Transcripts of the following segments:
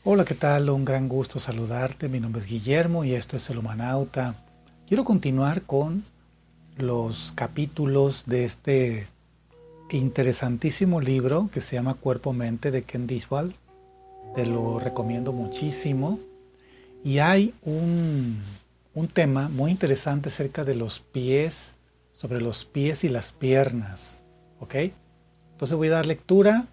Hola, ¿qué tal? Un gran gusto saludarte. Mi nombre es Guillermo y esto es El Humanauta. Quiero continuar con los capítulos de este interesantísimo libro que se llama Cuerpo-Mente de Ken Diswal. Te lo recomiendo muchísimo. Y hay un tema muy interesante acerca de los pies, sobre los pies y las piernas. ¿Ok? Entonces voy a dar lectura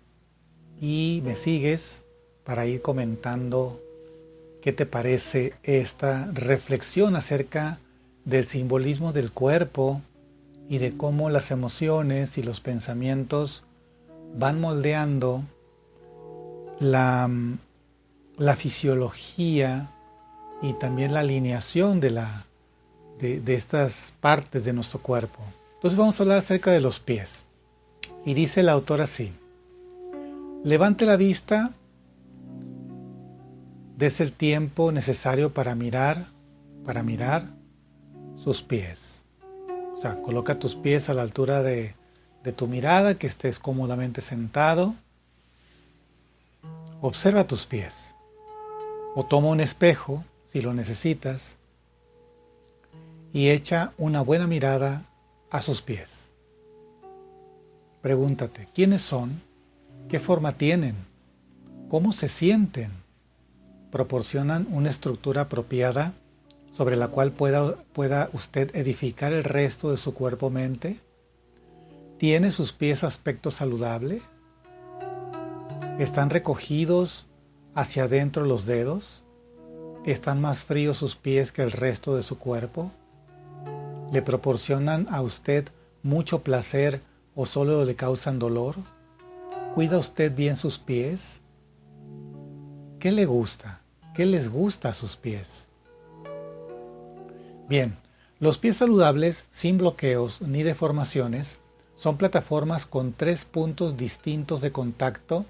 y me sigues para ir comentando qué te parece esta reflexión acerca del simbolismo del cuerpo y de cómo las emociones y los pensamientos van moldeando la, la fisiología y también la alineación de estas partes de nuestro cuerpo. Entonces vamos a hablar acerca de los pies. Y dice el autor así: levante la vista, des el tiempo necesario para mirar sus pies. O sea, coloca tus pies a la altura de tu mirada, que estés cómodamente sentado. Observa tus pies. O toma un espejo, si lo necesitas, y echa una buena mirada a sus pies. Pregúntate, ¿quiénes son? ¿Qué forma tienen? ¿Cómo se sienten? ¿Proporcionan una estructura apropiada sobre la cual pueda usted edificar el resto de su cuerpo-mente? ¿Tiene sus pies aspecto saludable? ¿Están recogidos hacia adentro los dedos? ¿Están más fríos sus pies que el resto de su cuerpo? ¿Le proporcionan a usted mucho placer o solo le causan dolor? ¿Cuida usted bien sus pies? ¿Qué le gusta? ¿Qué les gusta a sus pies? Bien, los pies saludables, sin bloqueos ni deformaciones, son plataformas con 3 puntos distintos de contacto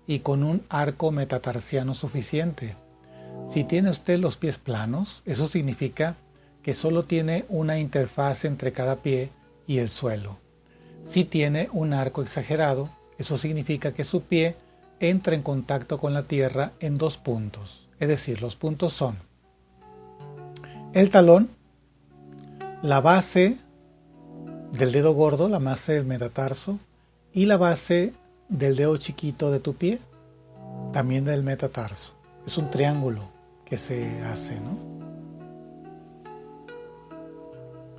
y con un arco metatarsiano suficiente. Si tiene usted los pies planos, eso significa que solo tiene una interfaz entre cada pie y el suelo. Si tiene un arco exagerado, eso significa que su pie entra en contacto con la tierra en 2 puntos. Es decir, los puntos son el talón, la base del dedo gordo, la base del metatarso, y la base del dedo chiquito de tu pie, también del metatarso. Es un triángulo que se hace, ¿no?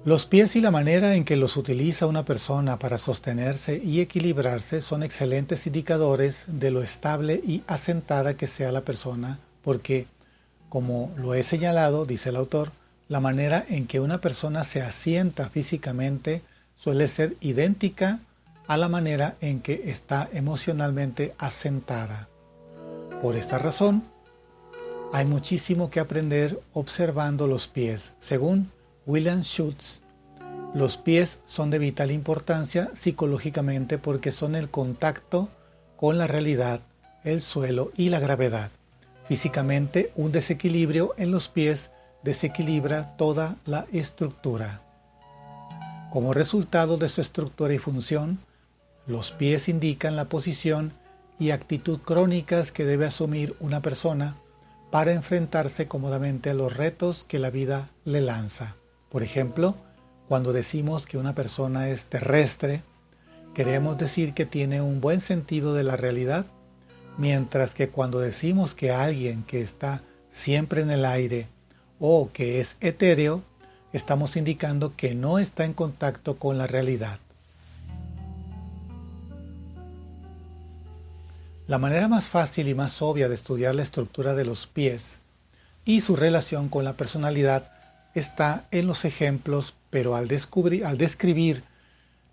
Los pies y la manera en que los utiliza una persona para sostenerse y equilibrarse son excelentes indicadores de lo estable y asentada que sea la persona, porque, como lo he señalado, dice el autor, la manera en que una persona se asienta físicamente suele ser idéntica a la manera en que está emocionalmente asentada. Por esta razón, hay muchísimo que aprender observando los pies. Según William Schultz, los pies son de vital importancia psicológicamente porque son el contacto con la realidad, el suelo y la gravedad. Físicamente, un desequilibrio en los pies desequilibra toda la estructura. Como resultado de su estructura y función, los pies indican la posición y actitud crónicas que debe asumir una persona para enfrentarse cómodamente a los retos que la vida le lanza. Por ejemplo, cuando decimos que una persona es terrestre, queremos decir que tiene un buen sentido de la realidad, mientras que cuando decimos que alguien que está siempre en el aire o que es etéreo, estamos indicando que no está en contacto con la realidad. La manera más fácil y más obvia de estudiar la estructura de los pies y su relación con la personalidad está en los ejemplos, pero al describir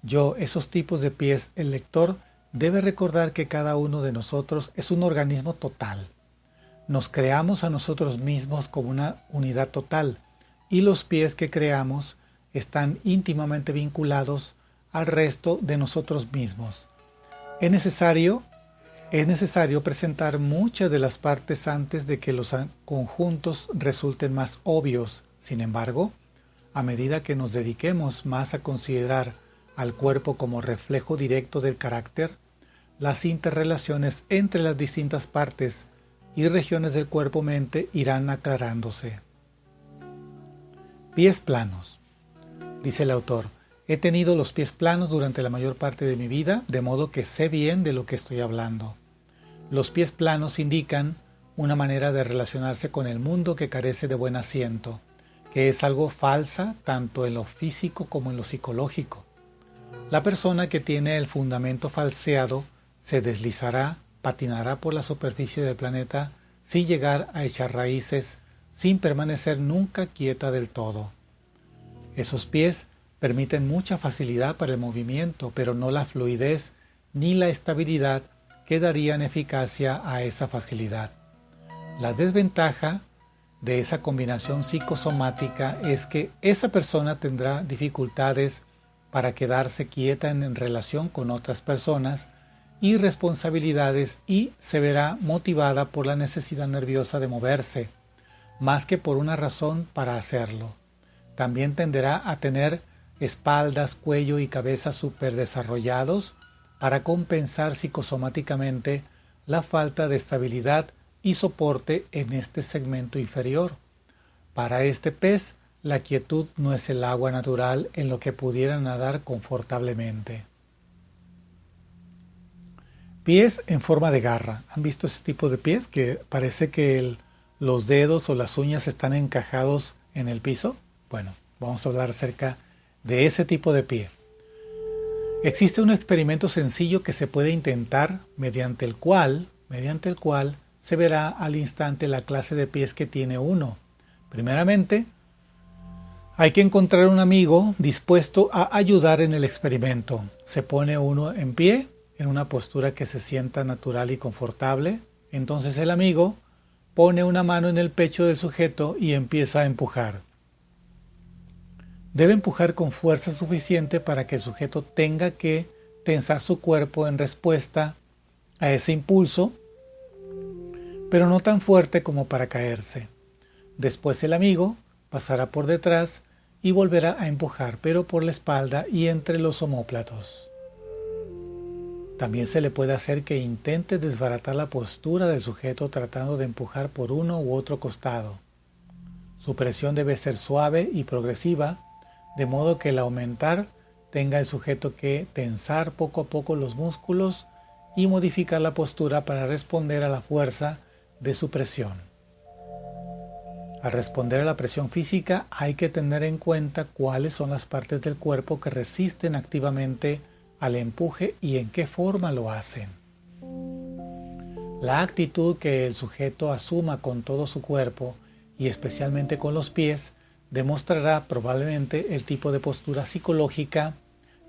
yo esos tipos de pies, el lector debe recordar que cada uno de nosotros es un organismo total. Nos creamos a nosotros mismos como una unidad total y los pies que creamos están íntimamente vinculados al resto de nosotros mismos. Es necesario presentar muchas de las partes antes de que los conjuntos resulten más obvios. Sin embargo, a medida que nos dediquemos más a considerar al cuerpo como reflejo directo del carácter, las interrelaciones entre las distintas partes y regiones del cuerpo-mente irán aclarándose. Pies planos. Dice el autor, he tenido los pies planos durante la mayor parte de mi vida, de modo que sé bien de lo que estoy hablando. Los pies planos indican una manera de relacionarse con el mundo que carece de buen asiento, que es algo falsa tanto en lo físico como en lo psicológico. La persona que tiene el fundamento falseado se deslizará, patinará por la superficie del planeta sin llegar a echar raíces, sin permanecer nunca quieta del todo. Esos pies permiten mucha facilidad para el movimiento, pero no la fluidez ni la estabilidad que darían eficacia a esa facilidad. La desventaja de esa combinación psicosomática es que esa persona tendrá dificultades para quedarse quieta en relación con otras personas y responsabilidades y se verá motivada por la necesidad nerviosa de moverse, más que por una razón para hacerlo. También tenderá a tener espaldas, cuello y cabeza superdesarrollados para compensar psicosomáticamente la falta de estabilidad y soporte en este segmento inferior. Para este pez, la quietud no es el agua natural en lo que pudiera nadar confortablemente. Pies en forma de garra. ¿Han visto ese tipo de pies que parece que los dedos o las uñas están encajados en el piso? Bueno, vamos a hablar acerca de ese tipo de pie. Existe un experimento sencillo que se puede intentar mediante el cual se verá al instante la clase de pies que tiene uno. Primeramente, hay que encontrar un amigo dispuesto a ayudar en el experimento. Se pone uno en pie, en una postura que se sienta natural y confortable. Entonces el amigo pone una mano en el pecho del sujeto y empieza a empujar. Debe empujar con fuerza suficiente para que el sujeto tenga que tensar su cuerpo en respuesta a ese impulso, pero no tan fuerte como para caerse. Después el amigo pasará por detrás y volverá a empujar, pero por la espalda y entre los omóplatos. También se le puede hacer que intente desbaratar la postura del sujeto tratando de empujar por uno u otro costado. Su presión debe ser suave y progresiva, de modo que al aumentar tenga el sujeto que tensar poco a poco los músculos y modificar la postura para responder a la fuerza de su presión. Al responder a la presión física hay que tener en cuenta cuáles son las partes del cuerpo que resisten activamente al empuje y en qué forma lo hacen. La actitud que el sujeto asuma con todo su cuerpo y especialmente con los pies demostrará probablemente el tipo de postura psicológica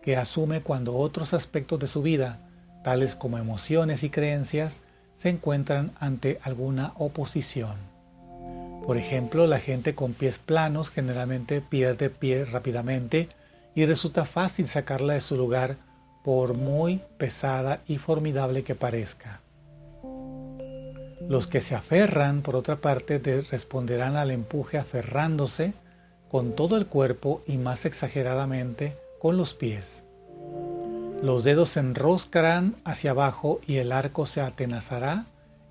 que asume cuando otros aspectos de su vida, tales como emociones y creencias, se encuentran ante alguna oposición. Por ejemplo, la gente con pies planos generalmente pierde pie rápidamente y resulta fácil sacarla de su lugar por muy pesada y formidable que parezca. Los que se aferran, por otra parte, responderán al empuje aferrándose con todo el cuerpo y más exageradamente con los pies. Los dedos se enroscarán hacia abajo y el arco se atenazará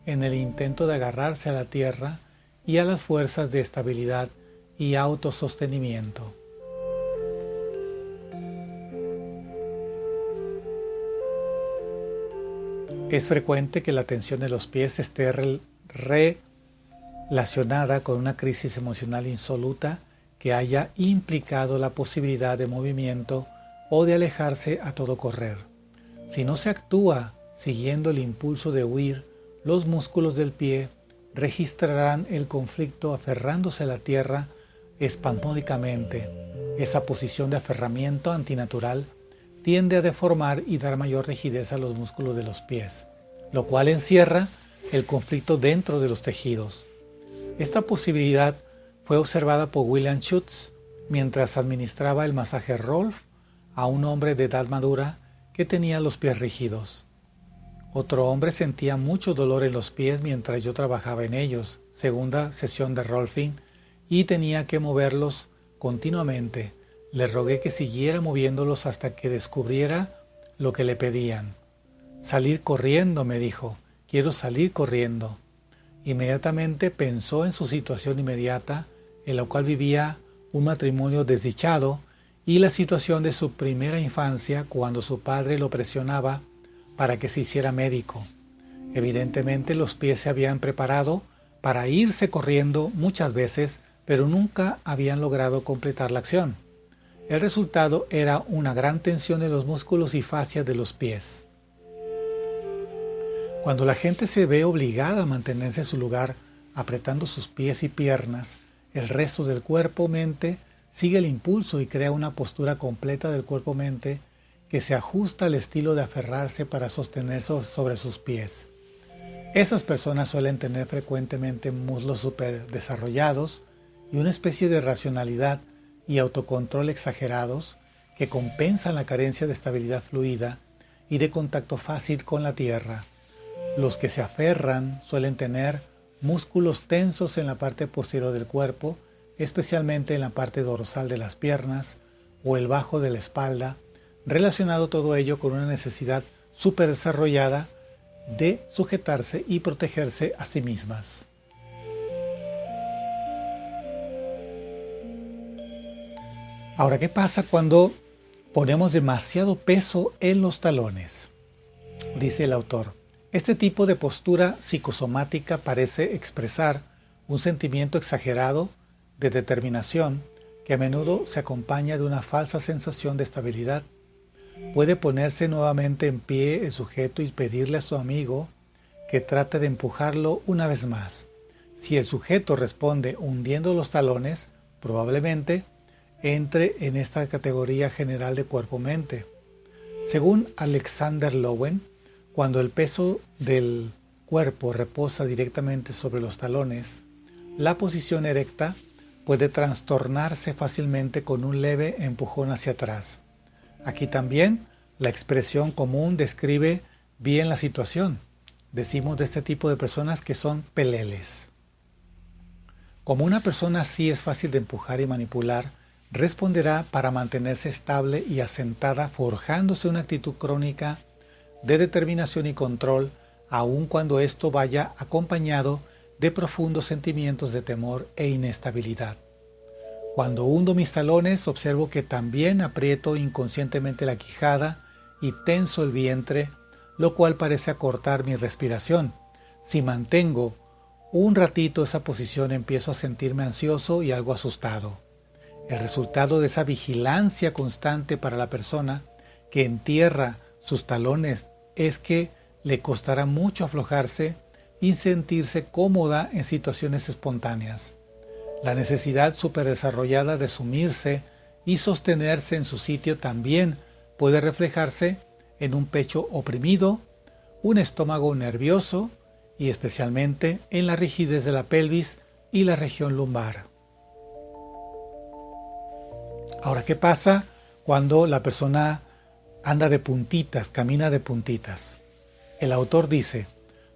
en el intento de agarrarse a la tierra y a las fuerzas de estabilidad y autosostenimiento. Es frecuente que la tensión de los pies esté relacionada con una crisis emocional insoluta que haya implicado la posibilidad de movimiento o de alejarse a todo correr. Si no se actúa siguiendo el impulso de huir, los músculos del pie registrarán el conflicto aferrándose a la tierra espasmódicamente. Esa posición de aferramiento antinatural tiende a deformar y dar mayor rigidez a los músculos de los pies, lo cual encierra el conflicto dentro de los tejidos. Esta posibilidad fue observada por William Schutz mientras administraba el masaje Rolf a un hombre de edad madura que tenía los pies rígidos. Otro hombre sentía mucho dolor en los pies mientras yo trabajaba en ellos, segunda sesión de Rolfing, y tenía que moverlos continuamente. Le rogué que siguiera moviéndolos hasta que descubriera lo que le pedían. Salir corriendo, me dijo, quiero salir corriendo. Inmediatamente pensó en su situación inmediata, en la cual vivía un matrimonio desdichado, y la situación de su primera infancia cuando su padre lo presionaba para que se hiciera médico. Evidentemente los pies se habían preparado para irse corriendo muchas veces, pero nunca habían logrado completar la acción. El resultado era una gran tensión en los músculos y fascias de los pies. Cuando la gente se ve obligada a mantenerse en su lugar, apretando sus pies y piernas, el resto del cuerpo-mente sigue el impulso y crea una postura completa del cuerpo-mente que se ajusta al estilo de aferrarse para sostenerse sobre sus pies. Esas personas suelen tener frecuentemente muslos súper desarrollados y una especie de racionalidad y autocontrol exagerados que compensan la carencia de estabilidad fluida y de contacto fácil con la tierra. Los que se aferran suelen tener músculos tensos en la parte posterior del cuerpo, especialmente en la parte dorsal de las piernas o el bajo de la espalda, relacionado todo ello con una necesidad súper desarrollada de sujetarse y protegerse a sí mismas. Ahora, ¿qué pasa cuando ponemos demasiado peso en los talones? Dice el autor. Este tipo de postura psicosomática parece expresar un sentimiento exagerado de determinación que a menudo se acompaña de una falsa sensación de estabilidad. Puede ponerse nuevamente en pie el sujeto y pedirle a su amigo que trate de empujarlo una vez más. Si el sujeto responde hundiendo los talones, probablemente entre en esta categoría general de cuerpo-mente. Según Alexander Lowen, cuando el peso del cuerpo reposa directamente sobre los talones, la posición erecta puede trastornarse fácilmente con un leve empujón hacia atrás. Aquí también la expresión común describe bien la situación. Decimos de este tipo de personas que son peleles. Como una persona así es fácil de empujar y manipular, responderá para mantenerse estable y asentada, forjándose una actitud crónica de determinación y control, aun cuando esto vaya acompañado de profundos sentimientos de temor e inestabilidad. Cuando hundo mis talones, observo que también aprieto inconscientemente la quijada y tenso el vientre, lo cual parece acortar mi respiración. Si mantengo un ratito esa posición, empiezo a sentirme ansioso y algo asustado. El resultado de esa vigilancia constante para la persona que entierra sus talones es que le costará mucho aflojarse y sentirse cómoda en situaciones espontáneas. La necesidad superdesarrollada de sumirse y sostenerse en su sitio también puede reflejarse en un pecho oprimido, un estómago nervioso y especialmente en la rigidez de la pelvis y la región lumbar. Ahora, ¿qué pasa cuando la persona anda de puntitas, camina de puntitas? El autor dice,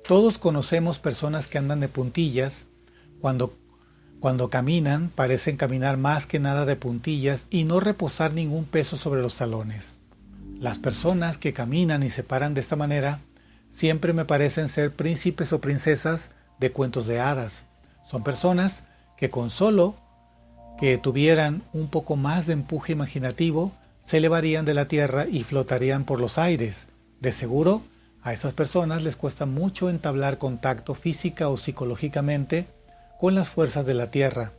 todos conocemos personas que andan de puntillas, cuando caminan parecen caminar más que nada de puntillas y no reposar ningún peso sobre los talones. Las personas que caminan y se paran de esta manera siempre me parecen ser príncipes o princesas de cuentos de hadas. Son personas que con solo que tuvieran un poco más de empuje imaginativo, se elevarían de la tierra y flotarían por los aires. De seguro, a esas personas les cuesta mucho entablar contacto física o psicológicamente con las fuerzas de la tierra.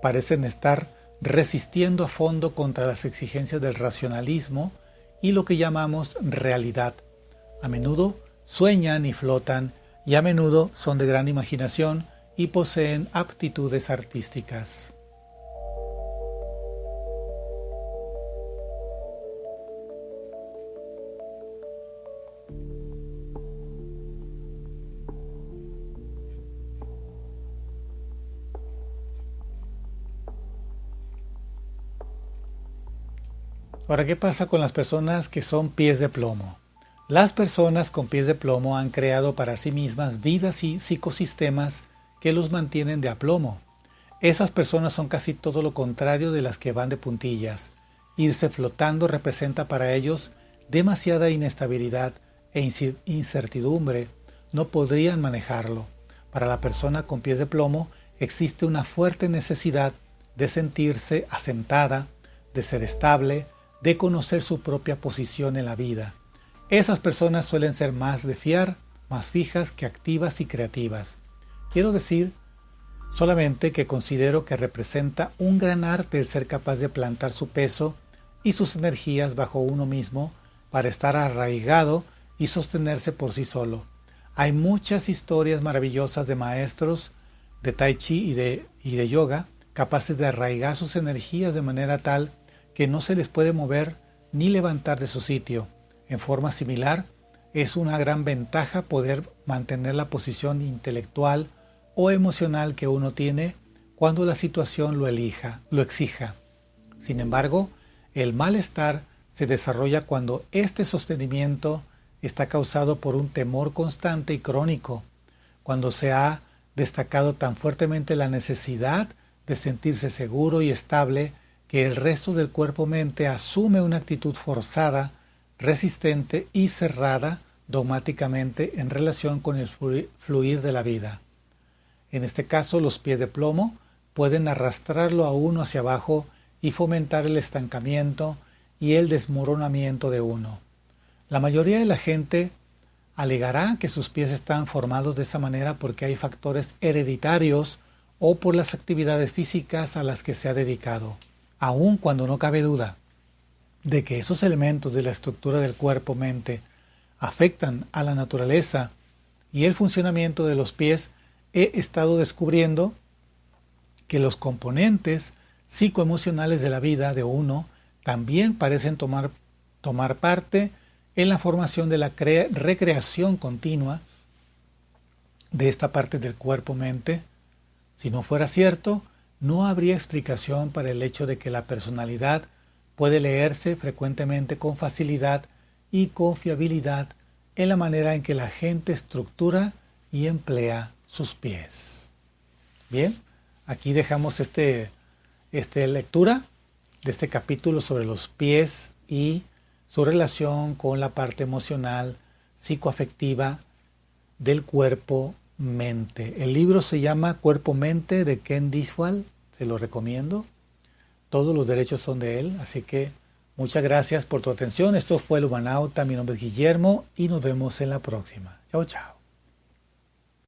Parecen estar resistiendo a fondo contra las exigencias del racionalismo y lo que llamamos realidad. A menudo sueñan y flotan, y a menudo son de gran imaginación y poseen aptitudes artísticas. Ahora, ¿qué pasa con las personas que son pies de plomo? Las personas con pies de plomo han creado para sí mismas vidas y psicosistemas que los mantienen de aplomo. Esas personas son casi todo lo contrario de las que van de puntillas. Irse flotando representa para ellos demasiada inestabilidad e incertidumbre. No podrían manejarlo. Para la persona con pies de plomo existe una fuerte necesidad de sentirse asentada, de ser estable, de conocer su propia posición en la vida. Esas personas suelen ser más de fiar, más fijas que activas y creativas. Quiero decir solamente que considero que representa un gran arte el ser capaz de plantar su peso y sus energías bajo uno mismo para estar arraigado y sostenerse por sí solo. Hay muchas historias maravillosas de maestros de tai chi y de yoga capaces de arraigar sus energías de manera tal que no se les puede mover ni levantar de su sitio. En forma similar, es una gran ventaja poder mantener la posición intelectual o emocional que uno tiene cuando la situación lo exija. Sin embargo, el malestar se desarrolla cuando este sostenimiento está causado por un temor constante y crónico, cuando se ha destacado tan fuertemente la necesidad de sentirse seguro y estable que el resto del cuerpo-mente asume una actitud forzada, resistente y cerrada dogmáticamente en relación con el fluir de la vida. En este caso, los pies de plomo pueden arrastrarlo a uno hacia abajo y fomentar el estancamiento y el desmoronamiento de uno. La mayoría de la gente alegará que sus pies están formados de esa manera porque hay factores hereditarios o por las actividades físicas a las que se ha dedicado, aun cuando no cabe duda de que esos elementos de la estructura del cuerpo-mente afectan a la naturaleza y el funcionamiento de los pies. He estado descubriendo que los componentes psicoemocionales de la vida de uno también parecen tomar parte en la formación de la recreación continua de esta parte del cuerpo-mente. Si no fuera cierto, no habría explicación para el hecho de que la personalidad puede leerse frecuentemente con facilidad y confiabilidad en la manera en que la gente estructura y emplea sus pies. Bien, aquí dejamos esta lectura de este capítulo sobre los pies y su relación con la parte emocional, psicoafectiva del cuerpo-mente. El libro se llama Cuerpo-Mente de Ken Diswal, se lo recomiendo. Todos los derechos son de él, así que muchas gracias por tu atención. Esto fue El Humanauta, mi nombre es Guillermo y nos vemos en la próxima. Chao, chao.